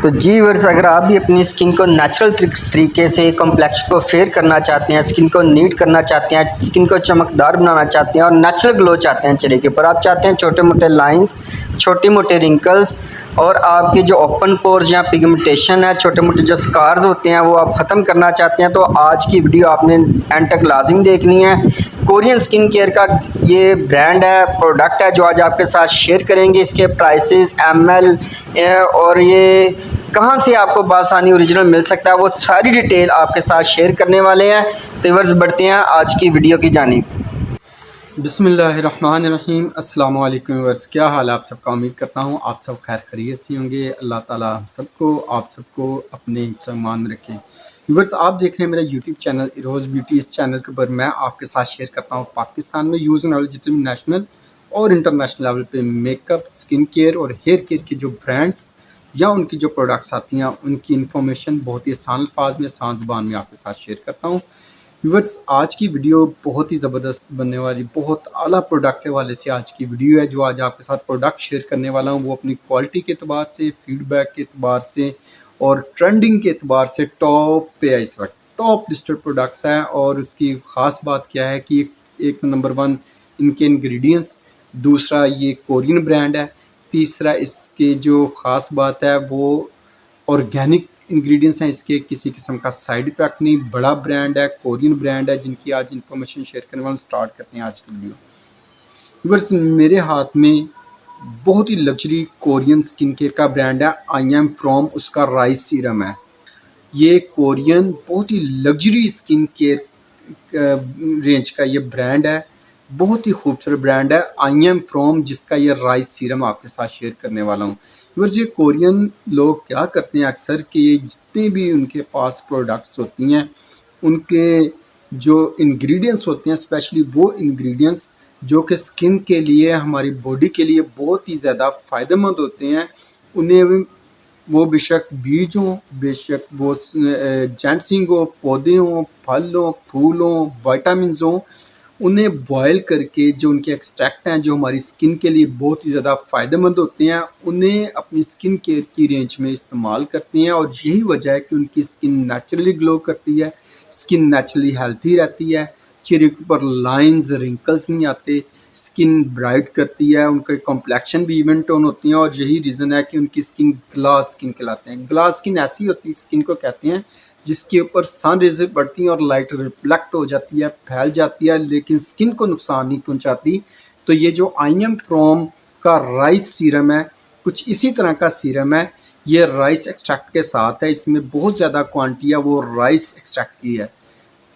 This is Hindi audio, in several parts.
तो जी वर्स अगर आप भी अपनी स्किन को नेचुरल तरीके से कॉम्प्लेक्शन को फेयर करना चाहते हैं, स्किन को नीट करना चाहते हैं, स्किन को चमकदार बनाना चाहते हैं और नेचुरल ग्लो चाहते हैं चेहरे के ऊपर, आप चाहते हैं छोटे मोटे लाइंस, छोटे मोटे रिंकल्स और आपके जो ओपन पोर्स या पिगमेंटेशन है, छोटे मोटे जो स्कार्स होते हैं वो आप ख़त्म करना चाहते हैं, तो आज की वीडियो आपने एंड तक लाजिम देखनी है। कोरियन स्किन केयर का ये ब्रांड है, प्रोडक्ट है जो आज आपके साथ शेयर करेंगे। इसके प्राइसेस, एमएल और ये कहाँ से आपको बासानी ओरिजिनल मिल सकता है, वो सारी डिटेल आपके साथ शेयर करने वाले हैं। तो व्यूअर्स बढ़ते हैं आज की वीडियो की जानिब। बिस्मिल्लाहिर्रहमानिर्रहीम। अस्सलाम वालेकुम व्यूअर्स, क्या हाल है आप सबका। उम्मीद करता हूँ आप सब खैर खैरियत से होंगे। अल्लाह ताला आप सबको अपने हिफ्ज़ ईमान में रखें। व्यूअर्स, आप देख रहे हैं मेरा यूट्यूब चैनल इरोज़ ब्यूटी। इस चैनल के ऊपर मैं आपके साथ शेयर करता हूँ पाकिस्तान में यूज़ होने वाले जितने भी नेशनल और इंटरनेशनल लेवल पे मेकअप, स्किन केयर और हेयर केयर के जो ब्रांड्स या उनकी जो प्रोडक्ट्स आती हैं उनकी इन्फॉर्मेशन बहुत ही आसान अल्फाज में, आसान ज़ुबान में आपके साथ शेयर करता हूँ। व्यूअर्स, आज की वीडियो बहुत ही ज़बरदस्त बनने वाली, बहुत आला प्रोडक्ट के वाले से आज की वीडियो है। जो आज आपके साथ प्रोडक्ट शेयर करने वाला हूँ वो अपनी क्वालिटी के अतबार से, फीडबैक के अतबार से और ट्रेंडिंग के अतबार से टॉप पे है। इस वक्त टॉप लिस्टेड प्रोडक्ट्स हैं और उसकी ख़ास बात क्या है कि एक नंबर 1 इनके इंग्रेडिएंट्स, दूसरा ये कोरियन ब्रांड है, तीसरा इसके जो ख़ास बात है वो ऑर्गेनिक इंग्रेडिएंट्स हैं इसके, किसी किस्म का साइड इफेक्ट नहीं। बड़ा ब्रांड है, कोरियन ब्रांड है, जिनकी आज इंफॉर्मेशन शेयर करने वाले। स्टार्ट करते हैं आज की वीडियो। व्यूअर्स, मेरे हाथ में बहुत ही लग्जरी कोरियन स्किन केयर का ब्रांड है, आई एम फ्रॉम। उसका राइस सीरम है। ये कोरियन बहुत ही लग्जरी स्किन केयर रेंज का ये ब्रांड है, बहुत ही खूबसूरत ब्रांड है, आई एम फ्रॉम, जिसका ये राइस सीरम आपके साथ शेयर करने वाला हूँ। व्यूअर्स, ये कोरियन लोग क्या करते हैं अक्सर कि जितने भी उनके पास प्रोडक्ट्स होती हैं उनके जो इंग्रेडिएंट्स होते हैं, स्पेशली वो इंग्रेडिएंट्स जो कि स्किन के लिए, हमारी बॉडी के लिए बहुत ही ज़्यादा फ़ायदेमंद होते हैं, उन्हें वो बेशक बीज हों, बेशक वो जैंसिंग हो, पौधे हों, फल हों, फूल हों, विटामिन्स हों, उन्हें बॉयल करके जो उनके एक्सट्रैक्ट हैं जो हमारी स्किन के लिए बहुत ही ज़्यादा फ़ायदेमंद होते हैं, उन्हें अपनी स्किन केयर की रेंज में इस्तेमाल करते हैं। और यही वजह है कि उनकी स्किन नेचुरली ग्लो करती है, स्किन नेचुरली हेल्थी रहती है, चेहरे के ऊपर लाइंस, रिंकल्स नहीं आते, स्किन ब्राइट करती है, उनका कॉम्प्लेक्शन भी इवन टोन होती है। और यही रीज़न है कि उनकी स्किन ग्लास स्किन कहलाते हैं। ग्लास स्किन ऐसी होती है स्किन को कहते हैं जिसके ऊपर सन रेज़ पड़ती हैं और लाइट रिफ्लेक्ट हो जाती है, फैल जाती है, लेकिन स्किन को नुकसान नहीं पहुंचाती। तो ये जो आई एम फ्रॉम का राइस सीरम है, कुछ इसी तरह का सीरम है। ये राइस एक्सट्रैक्ट के साथ है, इसमें बहुत ज़्यादा क्वांटिटी है वो राइस एक्सट्रैक्ट की है,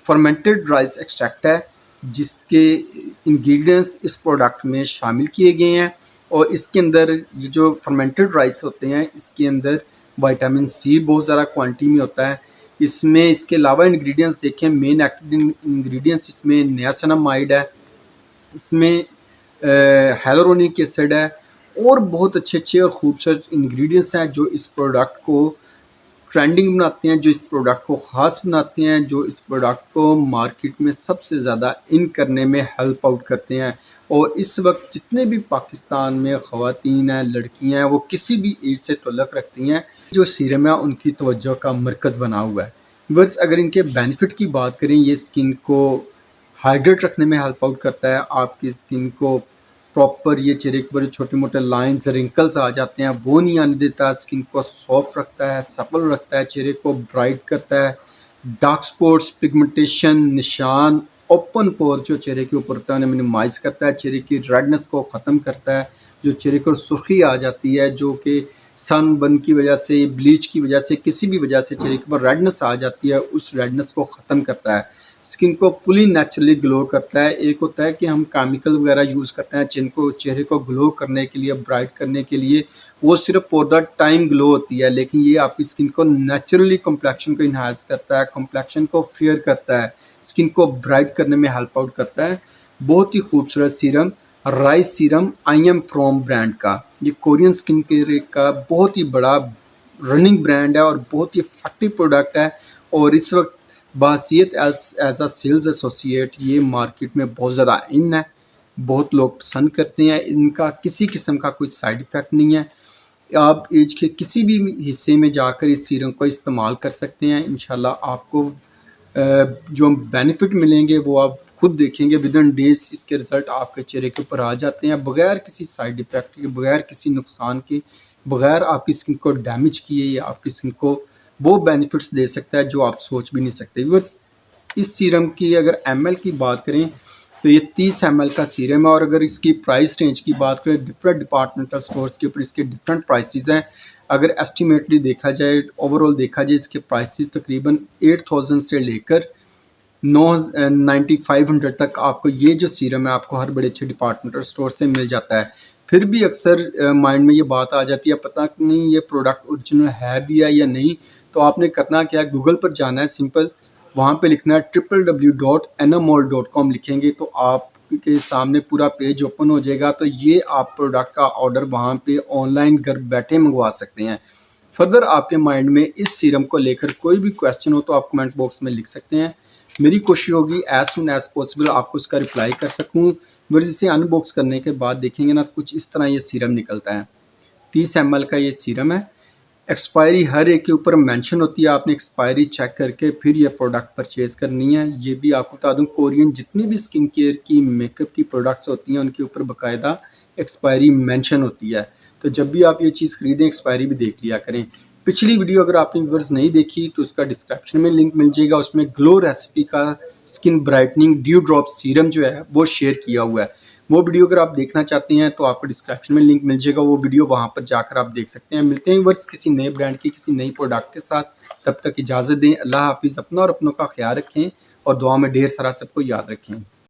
फर्मेंटेड राइस एक्सट्रैक्ट है, जिसके इंग्रेडिएंट्स इस प्रोडक्ट में शामिल किए गए हैं। और इसके अंदर ये जो फर्मेंटेड राइस होते हैं इसके अंदर विटामिन सी बहुत ज़्यादा क्वांटिटी में होता है। इसमें इसके अलावा इंग्रेडिएंट्स देखें, मेन एक्टिव इंग्रेडिएंट्स इसमें नियासिनामाइड है, इसमें hyaluronic एसिड है और बहुत अच्छे अच्छे और खूबसूरत इंग्रेडिएंट्स हैं जो इस प्रोडक्ट को ट्रेंडिंग बनाते हैं, जो इस प्रोडक्ट को ख़ास बनाते हैं, जो इस प्रोडक्ट को मार्केट में सबसे ज़्यादा इन करने में हेल्प आउट करते हैं। और इस वक्त जितने भी पाकिस्तान में ख़वातीन हैं, लड़कियां हैं, वो किसी भी एज से तल्लुक़ रखती हैं, जो सीरम है उनकी तवज्जो का मरकज़ बना हुआ है। व्यूअर्स, अगर इनके बेनिफिट की बात करें, ये स्किन को हाइड्रेट रखने में हेल्प आउट करता है। आपकी स्किन को प्रॉपर, ये चेहरे के ऊपर छोटे मोटे लाइंस, रिंकल्स आ जाते हैं वो नहीं आने देता, स्किन को सॉफ्ट रखता है, सपल रखता है, चेहरे को ब्राइट करता है, डार्क स्पॉट्स, पिगमेंटेशन, निशान, ओपन पोर जो चेहरे के ऊपर होता है उन्हें मिनिमाइज करता है, चेहरे की रेडनेस को ख़त्म करता है, जो चेहरे को सुर्खी आ जाती है, जो कि सनबर्न की वजह से, ब्लीच की वजह से, किसी भी वजह से चेहरे के ऊपर रेडनेस आ जाती है, उस रेडनेस को ख़त्म करता है, स्किन को फुली नेचुरली ग्लो करता है। एक होता है कि हम केमिकल वगैरह यूज़ करते हैं जिनको चेहरे को ग्लो करने के लिए, ब्राइट करने के लिए, वो सिर्फ फॉर द टाइम ग्लो होती है, लेकिन ये आपकी स्किन को नेचुरली कॉम्प्लेक्शन को इन्हांस करता है, कॉम्प्लेक्शन को फेयर करता है, स्किन को ब्राइट करने में हेल्प आउट करता है। बहुत ही खूबसूरत serum, rice serum, I am from brand का, ये कोरियन स्किन केयर का बहुत ही बड़ा रनिंग ब्रांड है और बहुत ही इफेक्टिव प्रोडक्ट है। और इस वक्त बासियत एज अ सेल्स एसोसिएट ये मार्केट में बहुत ज़्यादा इन है, बहुत लोग पसंद करते हैं, इनका किसी किस्म का कोई साइड इफ़ेक्ट नहीं है। आप एज के किसी भी हिस्से में जाकर इस सीरम को इस्तेमाल कर सकते हैं। इंशाल्लाह आपको जो बेनिफिट मिलेंगे वो आप खुद देखेंगे। विद इन डेज इसके रिज़ल्ट आपके चेहरे के ऊपर आ जाते हैं, बगैर किसी साइड इफ़ेक्ट के, बगैर किसी नुकसान के, बगैर आपकी स्किन को डैमेज किए या आपकी स्किन को वो बेनिफिट्स दे सकता है जो आप सोच भी नहीं सकते। व्यूअर्स, इस सीरम की अगर ml की बात करें तो ये 30 ml का सीरम है, और अगर इसकी प्राइस रेंज की बात करें, डिफरेंट डिपार्टमेंटल स्टोर्स के ऊपर इसके डिफरेंट प्राइसेस हैं। अगर एस्टिमेटली देखा जाए, ओवरऑल देखा जाए, इसके प्राइसेस तकरीबन 8000 से लेकर 9500 तक आपको ये जो सीरम है आपको हर बड़े अच्छे डिपार्टमेंटल स्टोर से मिल जाता है। फिर भी अक्सर माइंड में ये बात आ जाती है, पता नहीं ये प्रोडक्ट ओरिजिनल है भी है या नहीं। तो आपने करना क्या है, गूगल पर जाना है, सिंपल वहाँ पे लिखना है www.enamol.com लिखेंगे तो आपके सामने पूरा पेज ओपन हो जाएगा। तो ये आप प्रोडक्ट का ऑर्डर वहाँ पे ऑनलाइन घर बैठे मंगवा सकते हैं। फर्दर आपके माइंड में इस सीरम को लेकर कोई भी क्वेश्चन हो तो आप कमेंट बॉक्स में लिख सकते हैं। मेरी कोशिश होगी एज सुन एज पॉसिबल आपको उसका रिप्लाई कर सकूँ। बस इसे अनबॉक्स करने के बाद देखेंगे ना, कुछ इस तरह ये सीरम निकलता है। 30 ml का ये सीरम है। एक्सपायरी हर एक के ऊपर मेंशन होती है, आपने एक्सपायरी चेक करके फिर ये प्रोडक्ट परचेज़ करनी है। ये भी आपको बता दूं, कोरियन जितनी भी स्किन केयर की, मेकअप की प्रोडक्ट्स होती हैं उनके ऊपर बाकायदा एक्सपायरी मेंशन होती है। तो जब भी आप ये चीज़ खरीदें एक्सपायरी भी देख लिया करें। पिछली वीडियो अगर आपने व्यूअर्स नहीं देखी तो उसका डिस्क्रिप्शन में लिंक मिल जाएगा, उसमें ग्लो रेसिपी का skin brightening dew drop serum जो है वो शेयर किया हुआ है। वो वीडियो अगर आप देखना चाहते हैं तो आपको डिस्क्रिप्शन में लिंक मिल जाएगा, वो वीडियो वहां पर जाकर आप देख सकते हैं। मिलते हैं व्यूअर्स किसी नए ब्रांड की, किसी नई प्रोडक्ट के साथ। तब तक इजाज़त दें। अल्लाह हाफिज़। अपना और अपनों का ख्याल रखें और दुआ में ढेर सारा सबको याद रखें।